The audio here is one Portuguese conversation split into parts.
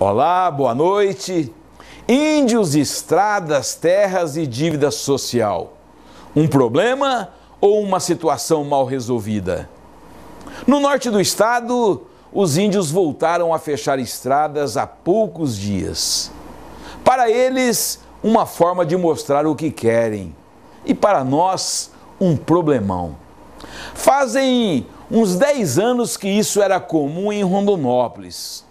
Olá, boa noite. Índios, estradas, terras e dívida social. Um problema ou uma situação mal resolvida? No norte do estado, os índios voltaram a fechar estradas há poucos dias. Para eles, uma forma de mostrar o que querem. E para nós, um problemão. Fazem uns 10 anos que isso era comum em Rondonópolis.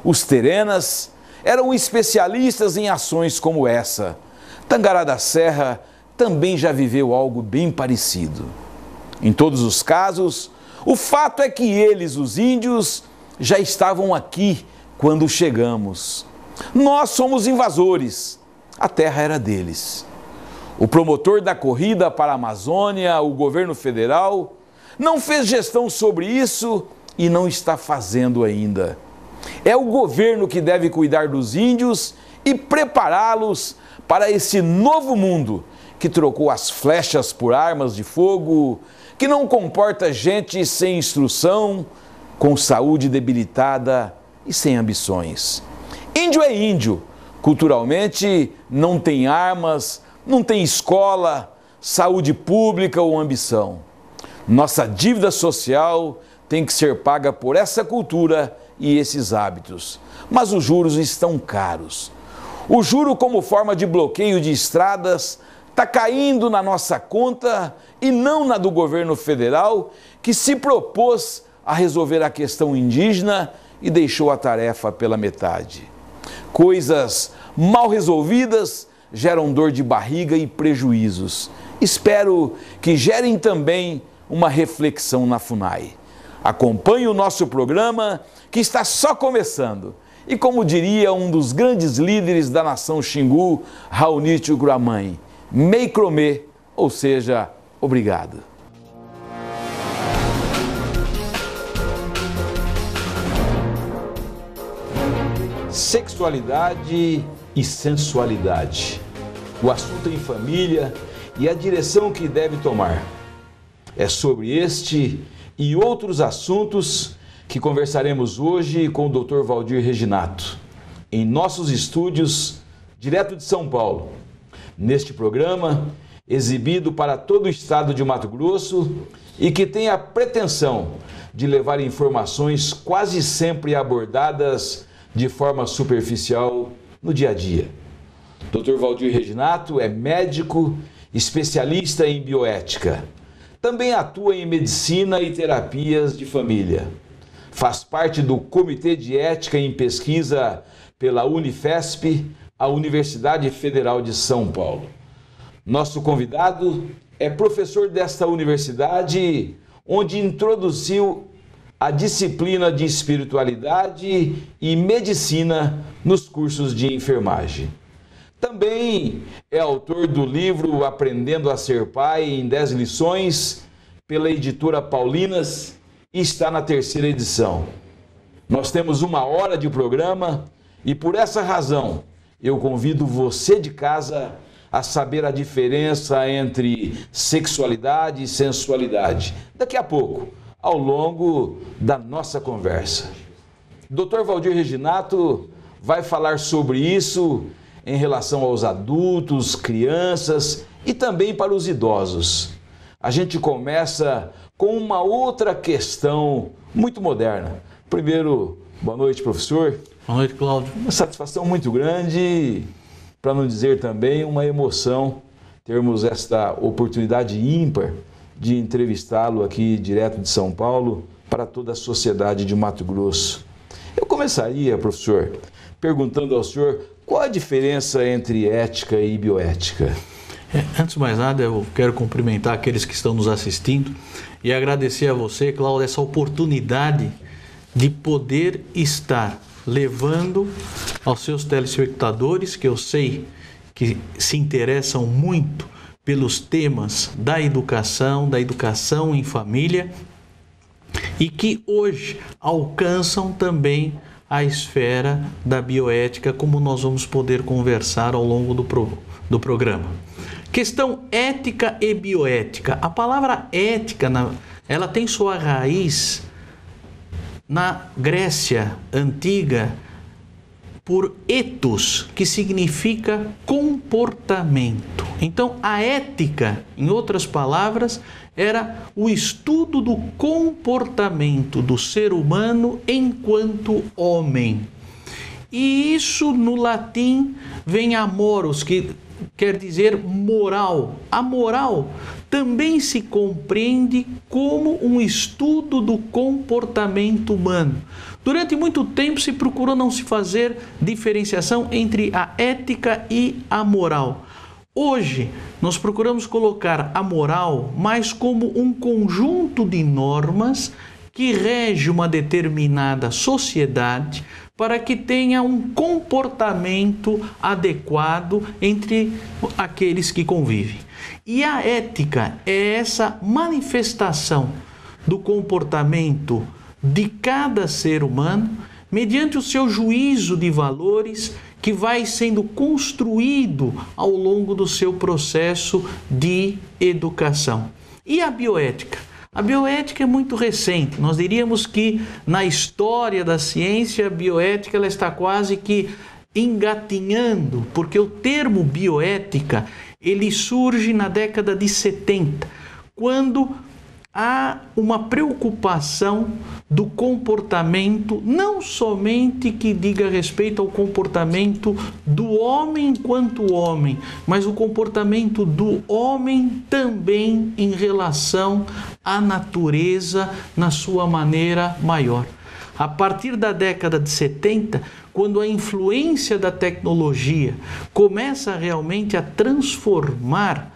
Os terenas eram especialistas em ações como essa. Tangará da Serra também já viveu algo bem parecido. Em todos os casos, o fato é que eles, os índios, já estavam aqui quando chegamos. Nós somos invasores, a terra era deles. O promotor da corrida para a Amazônia, o governo federal, não fez gestão sobre isso e não está fazendo ainda. É o governo que deve cuidar dos índios e prepará-los para esse novo mundo que trocou as flechas por armas de fogo, que não comporta gente sem instrução, com saúde debilitada e sem ambições. Índio é índio, culturalmente não tem armas, não tem escola, saúde pública ou ambição. Nossa dívida social tem que ser paga por essa cultura e esses hábitos. Mas os juros estão caros. O juro como forma de bloqueio de estradas está caindo na nossa conta e não na do governo federal, que se propôs a resolver a questão indígena e deixou a tarefa pela metade. Coisas mal resolvidas geram dor de barriga e prejuízos. Espero que gerem também uma reflexão na FUNAI. Acompanhe o nosso programa, que está só começando. E como diria um dos grandes líderes da nação Xingu, Raonicio Guramani, Meikromê, ou seja, obrigado. Sexualidade e sensualidade. O assunto em família e a direção que deve tomar. É sobre este e outros assuntos que conversaremos hoje com o Dr. Valdir Reginato, em nossos estúdios, direto de São Paulo. Neste programa, exibido para todo o estado de Mato Grosso e que tem a pretensão de levar informações quase sempre abordadas de forma superficial no dia a dia. Dr. Valdir Reginato é médico, especialista em bioética. Também atua em medicina e terapias de família. Faz parte do Comitê de Ética em Pesquisa pela Unifesp, a Universidade Federal de São Paulo. Nosso convidado é professor desta universidade, onde introduziu a disciplina de espiritualidade e medicina nos cursos de enfermagem. Também é autor do livro Aprendendo a Ser Pai em 10 lições, pela editora Paulinas, e está na 3ª edição. Nós temos 1 hora de programa e por essa razão eu convido você de casa a saber a diferença entre sexualidade e sensualidade. Daqui a pouco, ao longo da nossa conversa. Dr. Valdir Reginato vai falar sobre isso em relação aos adultos, crianças e também para os idosos. A gente começa com uma outra questão muito moderna. Primeiro, boa noite, professor. Boa noite, Cláudio. Uma satisfação muito grande, para não dizer também uma emoção, termos esta oportunidade ímpar de entrevistá-lo aqui direto de São Paulo para toda a sociedade de Mato Grosso. Eu começaria, professor, perguntando ao senhor qual a diferença entre ética e bioética. Antes de mais nada, eu quero cumprimentar aqueles que estão nos assistindo e agradecer a você, Cláudio, essa oportunidade de poder estar levando aos seus telespectadores, que eu sei que se interessam muito pelos temas da educação em família, e que hoje alcançam também a esfera da bioética, como nós vamos poder conversar ao longo do programa. Questão ética e bioética. A palavra ética, ela tem sua raiz na Grécia antiga, por ethos, que significa comportamento. Então, a ética, em outras palavras, era o estudo do comportamento do ser humano enquanto homem. E isso no latim vem amoros, que quer dizer moral. A moral também se compreende como um estudo do comportamento humano. Durante muito tempo se procurou não se fazer diferenciação entre a ética e a moral. Hoje, nós procuramos colocar a moral mais como um conjunto de normas que rege uma determinada sociedade para que tenha um comportamento adequado entre aqueles que convivem. E a ética é essa manifestação do comportamento de cada ser humano mediante o seu juízo de valores que vai sendo construído ao longo do seu processo de educação. E a bioética? A bioética é muito recente. Nós diríamos que na história da ciência, a bioética ela está quase que engatinhando, porque o termo bioética ele surge na década de 70, quando há uma preocupação do comportamento, não somente que diga respeito ao comportamento do homem enquanto homem, mas o comportamento do homem também em relação à natureza na sua maneira maior. A partir da década de 70, quando a influência da tecnologia começa realmente a transformar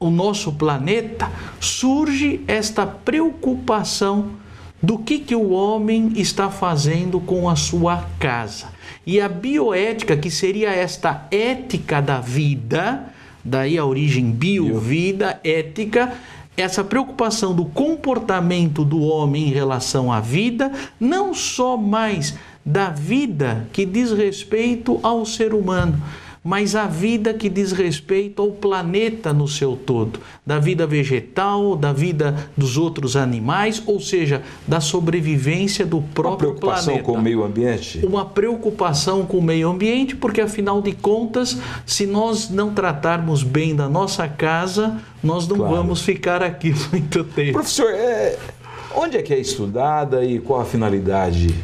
o nosso planeta, surge esta preocupação do que o homem está fazendo com a sua casa. E a bioética, que seria esta ética da vida, daí a origem bio, vida, ética, essa preocupação do comportamento do homem em relação à vida, não só mais da vida que diz respeito ao ser humano, mas a vida que diz respeito ao planeta no seu todo, da vida vegetal, da vida dos outros animais, ou seja, da sobrevivência do próprio planeta. Uma preocupação com o meio ambiente? Uma preocupação com o meio ambiente, porque afinal de contas, se nós não tratarmos bem da nossa casa, nós não vamos ficar aqui muito tempo. Professor, onde é que é estudada e qual a finalidade?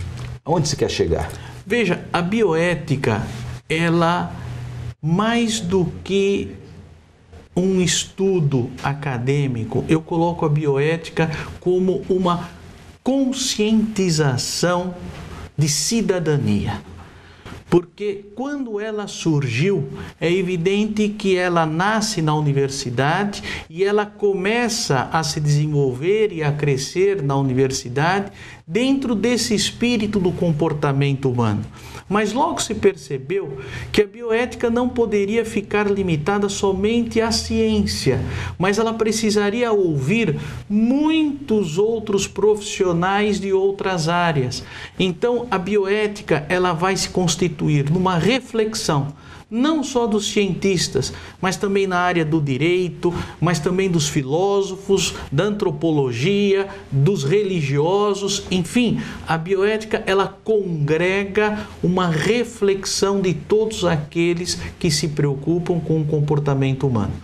Aonde se quer chegar? Veja, a bioética, ela mais do que um estudo acadêmico, eu coloco a bioética como uma conscientização de cidadania. Porque quando ela surgiu, é evidente que ela nasce na universidade e ela começa a se desenvolver e a crescer na universidade dentro desse espírito do comportamento humano. Mas logo se percebeu que a bioética não poderia ficar limitada somente à ciência, mas ela precisaria ouvir muitos outros profissionais de outras áreas. Então, a bioética ela vai se constituir numa reflexão, não só dos cientistas, mas também na área do direito, mas também dos filósofos, da antropologia, dos religiosos, enfim, a bioética ela congrega uma reflexão de todos aqueles que se preocupam com o comportamento humano.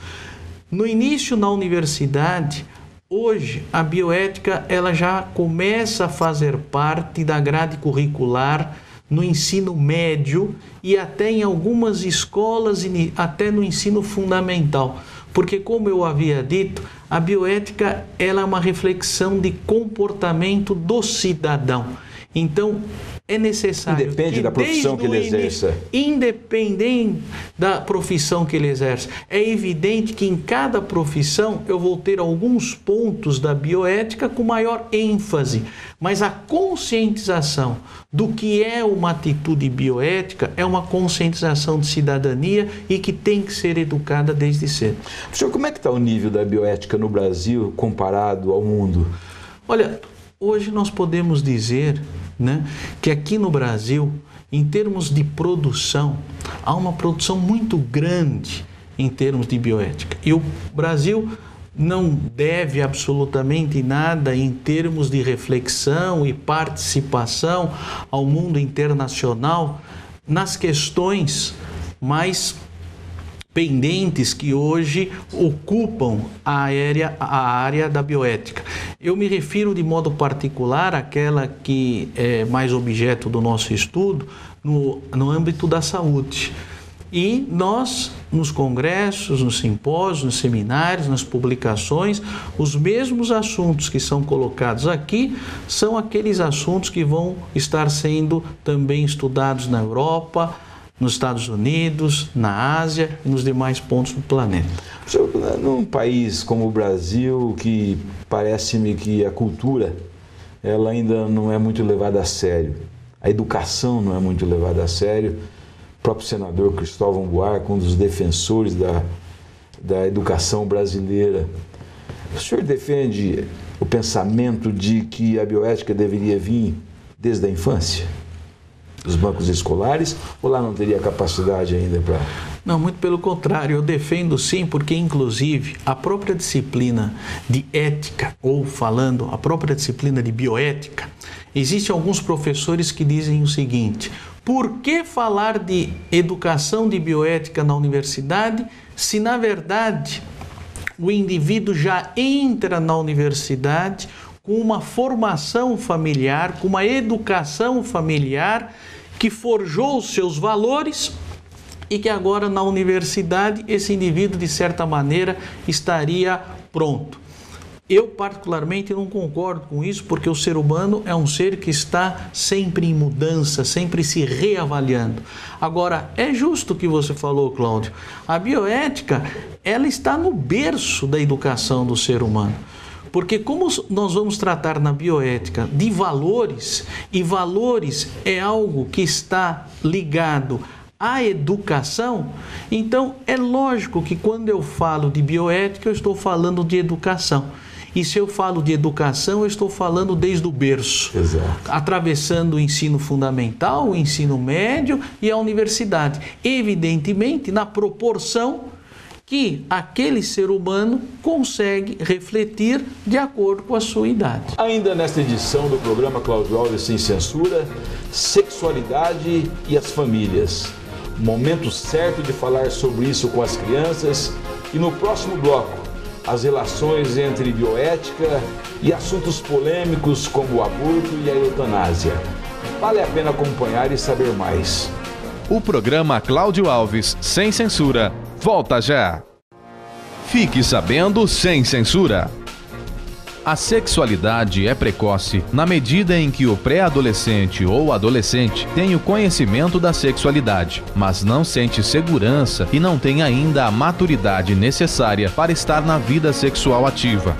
No início na universidade, hoje a bioética ela já começa a fazer parte da grade curricular no ensino médio e até em algumas escolas, até no ensino fundamental. Porque, como eu havia dito, a bioética ela é uma reflexão de comportamento do cidadão. Então, é necessário independe da profissão que ele exerça. Independente da profissão que ele exerce. É evidente que em cada profissão eu vou ter alguns pontos da bioética com maior ênfase, mas a conscientização do que é uma atitude bioética é uma conscientização de cidadania e que tem que ser educada desde cedo. Professor, como é que está o nível da bioética no Brasil comparado ao mundo? Olha, hoje nós podemos dizer, que aqui no Brasil, em termos de produção, há uma produção muito grande em termos de bioética. E o Brasil não deve absolutamente nada em termos de reflexão e participação ao mundo internacional nas questões mais pendentes que hoje ocupam a área da bioética. Eu me refiro de modo particular àquela que é mais objeto do nosso estudo no âmbito da saúde. E nós, nos congressos, nos simpósios, nos seminários, nas publicações, os mesmos assuntos que são colocados aqui são aqueles assuntos que vão estar sendo também estudados na Europa, nos Estados Unidos, na Ásia e nos demais pontos do planeta. Num país como o Brasil, que parece-me que a cultura ela ainda não é muito levada a sério, a educação não é muito levada a sério. O próprio senador Cristóvão Buarque, um dos defensores da educação brasileira. O senhor defende o pensamento de que a bioética deveria vir desde a infância? Dos bancos escolares, ou lá não teria capacidade ainda para... Não, muito pelo contrário, eu defendo sim, porque inclusive a própria disciplina de ética, ou falando a própria disciplina de bioética, existem alguns professores que dizem o seguinte: por que falar de educação de bioética na universidade, se na verdade o indivíduo já entra na universidade com uma formação familiar, com uma educação familiar que forjou os seus valores e que agora na universidade esse indivíduo de certa maneira estaria pronto. Eu particularmente não concordo com isso, porque o ser humano é um ser que está sempre em mudança, sempre se reavaliando. Agora, é justo o que você falou, Cláudio. A bioética, ela está no berço da educação do ser humano. Porque como nós vamos tratar na bioética de valores, e valores é algo que está ligado à educação, então é lógico que quando eu falo de bioética, eu estou falando de educação. E se eu falo de educação, eu estou falando desde o berço. Exato. Atravessando o ensino fundamental, o ensino médio e a universidade. Evidentemente, na proporção que aquele ser humano consegue refletir de acordo com a sua idade. Ainda nesta edição do programa Cláudio Alves Sem Censura, sexualidade e as famílias. Momento certo de falar sobre isso com as crianças. E no próximo bloco, as relações entre bioética e assuntos polêmicos como o aborto e a eutanásia. Vale a pena acompanhar e saber mais. O programa Cláudio Alves Sem Censura volta já. Fique sabendo sem censura. A sexualidade é precoce na medida em que o pré-adolescente ou adolescente tem o conhecimento da sexualidade, mas não sente segurança e não tem ainda a maturidade necessária para estar na vida sexual ativa.